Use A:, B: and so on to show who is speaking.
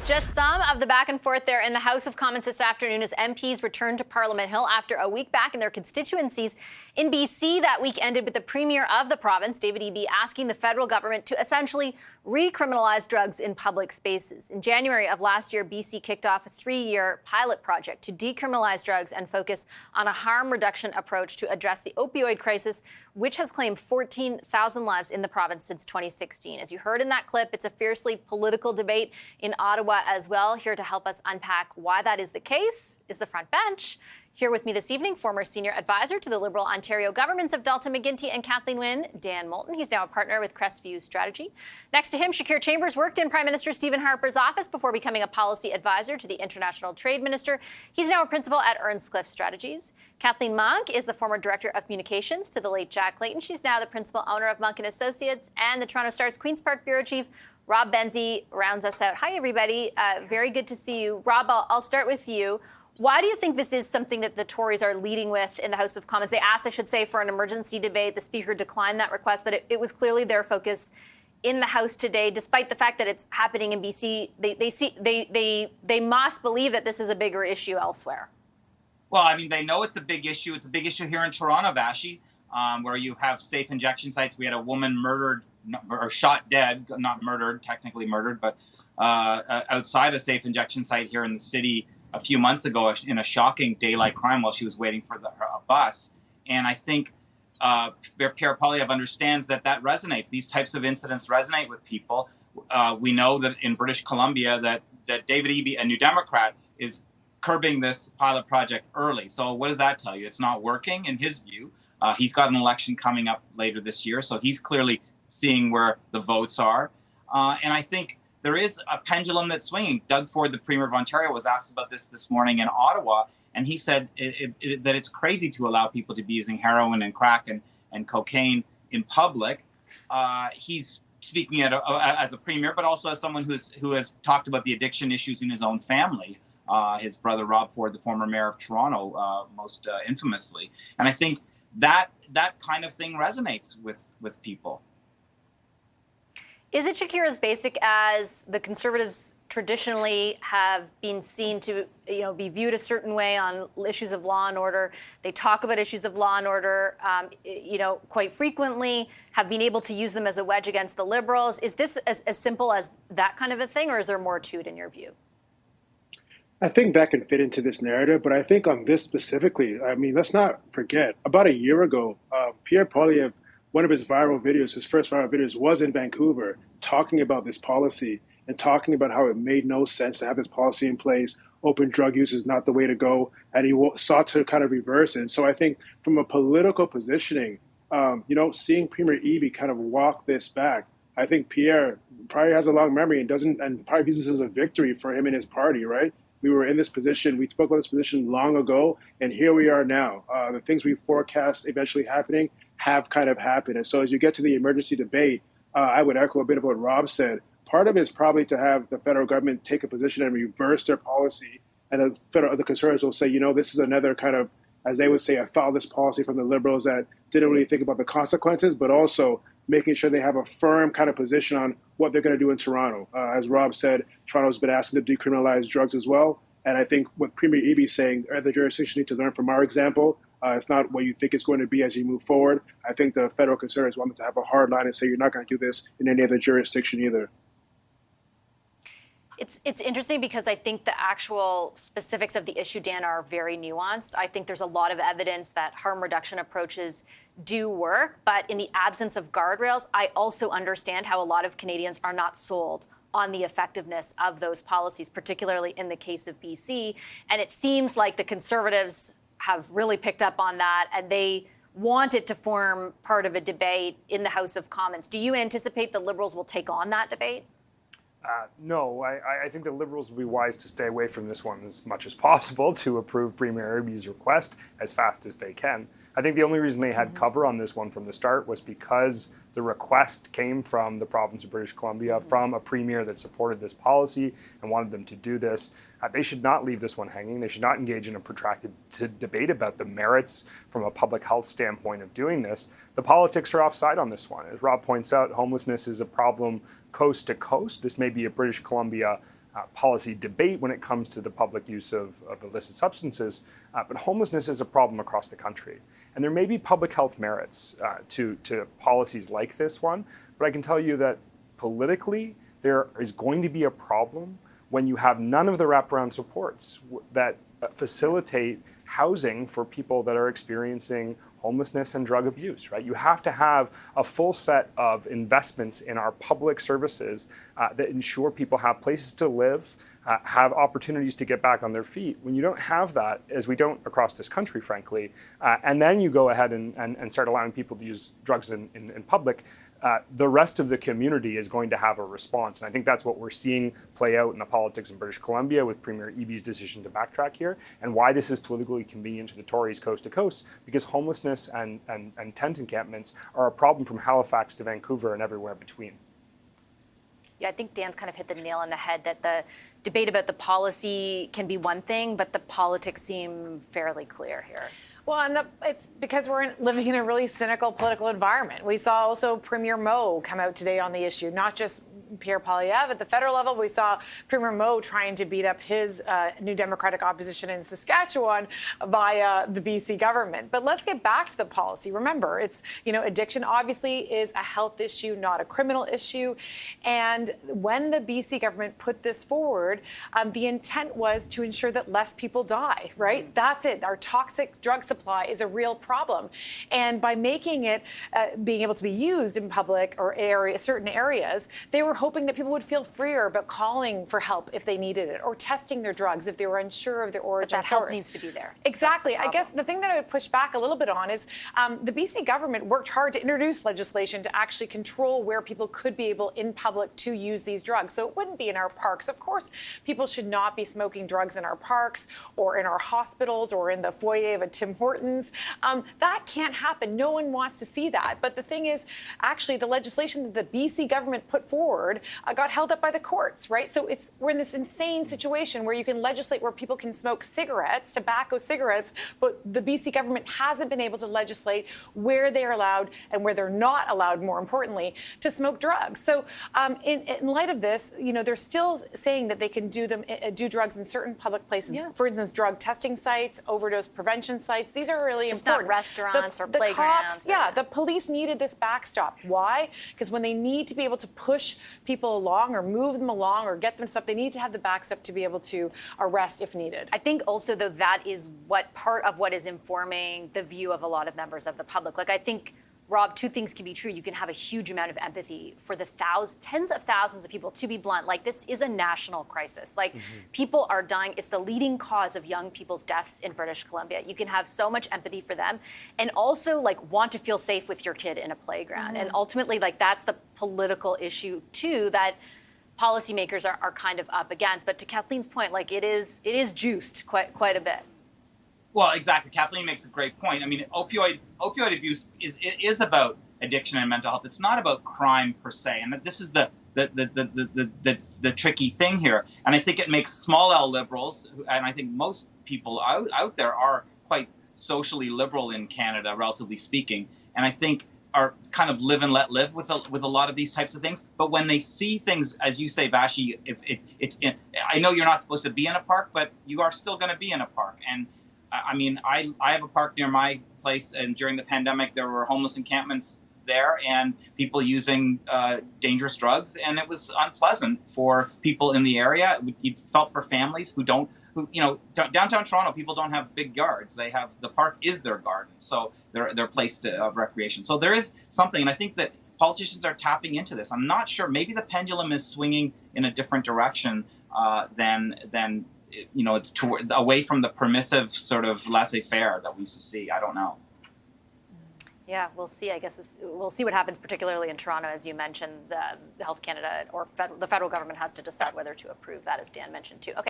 A: Just some of the back and forth there in the House of Commons this afternoon as MPs returned to Parliament Hill after a week back in their constituencies. In BC, that week ended with the Premier of the province, David Eby, asking the federal government to essentially re-criminalize drugs in public spaces. In January of last year, BC kicked off a 3-year pilot project to decriminalize drugs and focus on a harm reduction approach to address the opioid crisis, which has claimed 14,000 lives in the province since 2016. As you heard in that clip, it's a fiercely political debate in Ottawa as well. Here to help us unpack why that is the case is the front bench. Here with me this evening, former senior advisor to the Liberal Ontario governments of Delta McGuinty and Kathleen Wynne, Dan Moulton. He's now a partner with Crestview Strategy. Next to him, Shakir Chambers worked in Prime Minister Stephen Harper's office before becoming a policy advisor to the International Trade Minister. He's now a principal at Earnscliffe Strategies. Kathleen Monk is the former director of communications to the late Jack Layton. She's now the principal owner of Monk & Associates, and the Toronto Star's Queen's Park bureau chief, Rob Benzie, rounds us out. Hi, everybody. Very good to see you. Rob, I'll start with you. Why do you think this is something that the Tories are leading with in the House of Commons? They asked, I should say, for an emergency debate. The Speaker declined that request, but it was clearly their focus in the House today, despite the fact that it's happening in BC. They must believe that this is a bigger issue elsewhere.
B: Well, I mean, they know it's a big issue. It's a big issue here in Toronto, Vassy, where you have safe injection sites. We had a woman murdered or shot dead, not murdered, technically murdered, but outside a safe injection site here in the city a few months ago in a shocking daylight crime while she was waiting for a bus. And I think Pierre Poilievre understands that resonates. These types of incidents resonate with people. We know that in British Columbia that David Eby, a New Democrat, is curbing this pilot project early. So what does that tell you? It's not working in his view. He's got an election coming up later this year, so he's clearly seeing where the votes are. And I think there is a pendulum that's swinging. Doug Ford, the Premier of Ontario, was asked about this morning in Ottawa, and he said that it's crazy to allow people to be using heroin and crack and cocaine in public. He's speaking as a Premier, but also as someone who has talked about the addiction issues in his own family. His brother, Rob Ford, the former mayor of Toronto, most infamously. And I think that kind of thing resonates with people.
A: Is it, Shakir, as basic as the Conservatives traditionally have been seen to, be viewed a certain way on issues of law and order? They talk about issues of law and order, quite frequently, have been able to use them as a wedge against the Liberals. Is this as simple as that kind of a thing, or is there more to it in your view?
C: I think that can fit into this narrative, but I think on this specifically, I mean, let's not forget, about a year ago, Pierre Poilievre, one of his viral videos, his first viral videos, was in Vancouver talking about this policy and talking about how it made no sense to have this policy in place. Open drug use is not the way to go, and he sought to kind of reverse it. And so I think from a political positioning, seeing Premier Eby kind of walk this back, I think Pierre probably has a long memory and probably views this as a victory for him and his party, right? We were in this position, we spoke about this position long ago, and here we are now. The things we forecast eventually happening have kind of happened. And so as you get to the emergency debate, I would echo a bit of what Rob said. Part of it is probably to have the federal government take a position and reverse their policy. And the Conservatives will say, this is another kind of, as they would say, a thoughtless policy from the Liberals that didn't really think about the consequences, but also making sure they have a firm kind of position on what they're going to do in Toronto. As Rob said, Toronto's been asking to decriminalize drugs as well. And I think what Premier Eby is saying, the jurisdiction need to learn from our example. It's not what you think it's going to be as you move forward. I think the federal Conservatives want them to have a hard line and say you're not going to do this in any other jurisdiction either.
A: It's interesting because I think the actual specifics of the issue, Dan, are very nuanced. I think there's a lot of evidence that harm reduction approaches do work, but in the absence of guardrails, I also understand how a lot of Canadians are not sold on the effectiveness of those policies, particularly in the case of BC. And it seems like the Conservatives have really picked up on that, and they want it to form part of a debate in the House of Commons. Do you anticipate the Liberals will take on that debate?
D: No, I think the Liberals will be wise to stay away from this one as much as possible to approve Premier Eby's request as fast as they can. I think the only reason they had cover on this one from the start was because the request came from the province of British Columbia, from a premier that supported this policy and wanted them to do this. They should not leave this one hanging. They should not engage in a protracted debate about the merits from a public health standpoint of doing this. The politics are offside on this one. As Rob points out, homelessness is a problem coast to coast. This may be a British Columbia policy debate when it comes to the public use of illicit substances, but homelessness is a problem across the country. And there may be public health merits to policies like this one, but I can tell you that politically, there is going to be a problem when you have none of the wraparound supports that facilitate housing for people that are experiencing homelessness and drug abuse, right? You have to have a full set of investments in our public services that ensure people have places to live, have opportunities to get back on their feet. When you don't have that, as we don't across this country, frankly, and then you go ahead and start allowing people to use drugs in public, the rest of the community is going to have a response. And I think that's what we're seeing play out in the politics in British Columbia with Premier Eby's decision to backtrack here, and why this is politically convenient to the Tories coast to coast, because homelessness and tent encampments are a problem from Halifax to Vancouver and everywhere between.
A: Yeah, I think Dan's kind of hit the nail on the head that the debate about the policy can be one thing, but the politics seem fairly clear here.
E: Well, and it's because we're living in a really cynical political environment. We saw also Premier Moe come out today on the issue, not just Pierre Poilievre at the federal level. We saw Premier Moe trying to beat up his New Democratic opposition in Saskatchewan via the BC government. But let's get back to the policy. Remember, it's, addiction obviously is a health issue, not a criminal issue. And when the BC government put this forward, the intent was to ensure that less people die, right? That's it. Our toxic drug supply is a real problem. And by making it being able to be used in public or certain areas, they were hoping that people would feel freer about calling for help if they needed it, or testing their drugs if they were unsure of their origin.
A: But that help needs to be there.
E: Exactly. I guess the thing that I would push back a little bit on is the BC government worked hard to introduce legislation to actually control where people could be able in public to use these drugs. So it wouldn't be in our parks. Of course, people should not be smoking drugs in our parks or in our hospitals or in the foyer of a Tim Hortons. That can't happen. No one wants to see that. But the thing is, actually, the legislation that the BC government put forward got held up by the courts, right? So we're in this insane situation where you can legislate where people can smoke cigarettes, tobacco cigarettes, but the BC government hasn't been able to legislate where they're allowed and where they're not allowed, more importantly, to smoke drugs. So in light of this, they're still saying that they can do drugs in certain public places. Yeah. For instance, drug testing sites, overdose prevention sites. These are really
A: just
E: important.
A: Not restaurants or playgrounds.
E: Cops, the police needed this backstop. Why? Because when they need to be able to push people along or move them along or get them stuff, they need to have the backstop to be able to arrest if needed.
A: I think also, though, that is part of what is informing the view of a lot of members of the public. Like, I think, Rob, two things can be true. You can have a huge amount of empathy for the tens of thousands of people. To be blunt, like, this is a national crisis. Like, people are dying. It's the leading cause of young people's deaths in British Columbia. You can have so much empathy for them and also, like, want to feel safe with your kid in a playground. And ultimately, like, that's the political issue, too, that policymakers are kind of up against. But to Kathleen's point, like, it is juiced quite a bit.
B: Well, exactly. Kathleen makes a great point. I mean, opioid abuse is about addiction and mental health. It's not about crime per se, and this is the tricky thing here. And I think it makes small L liberals, and I think most people out there are quite socially liberal in Canada, relatively speaking, and I think are kind of live and let live with a lot of these types of things. But when they see things, as you say, Vassy, I know you're not supposed to be in a park, but you are still going to be in a park. And I mean, I have a park near my place, and during the pandemic, there were homeless encampments there and people using dangerous drugs, and it was unpleasant for people in the area. You felt for families downtown Toronto, people don't have big yards. The park is their garden, so they're a place of recreation. So there is something, and I think that politicians are tapping into this. I'm not sure. Maybe the pendulum is swinging in a different direction than it's away from the permissive sort of laissez-faire that we used to see. I don't know.
A: Yeah, we'll see. I guess we'll see what happens, particularly in Toronto, as you mentioned. Health Canada or the federal government has to decide whether to approve that, as Dan mentioned too. Okay.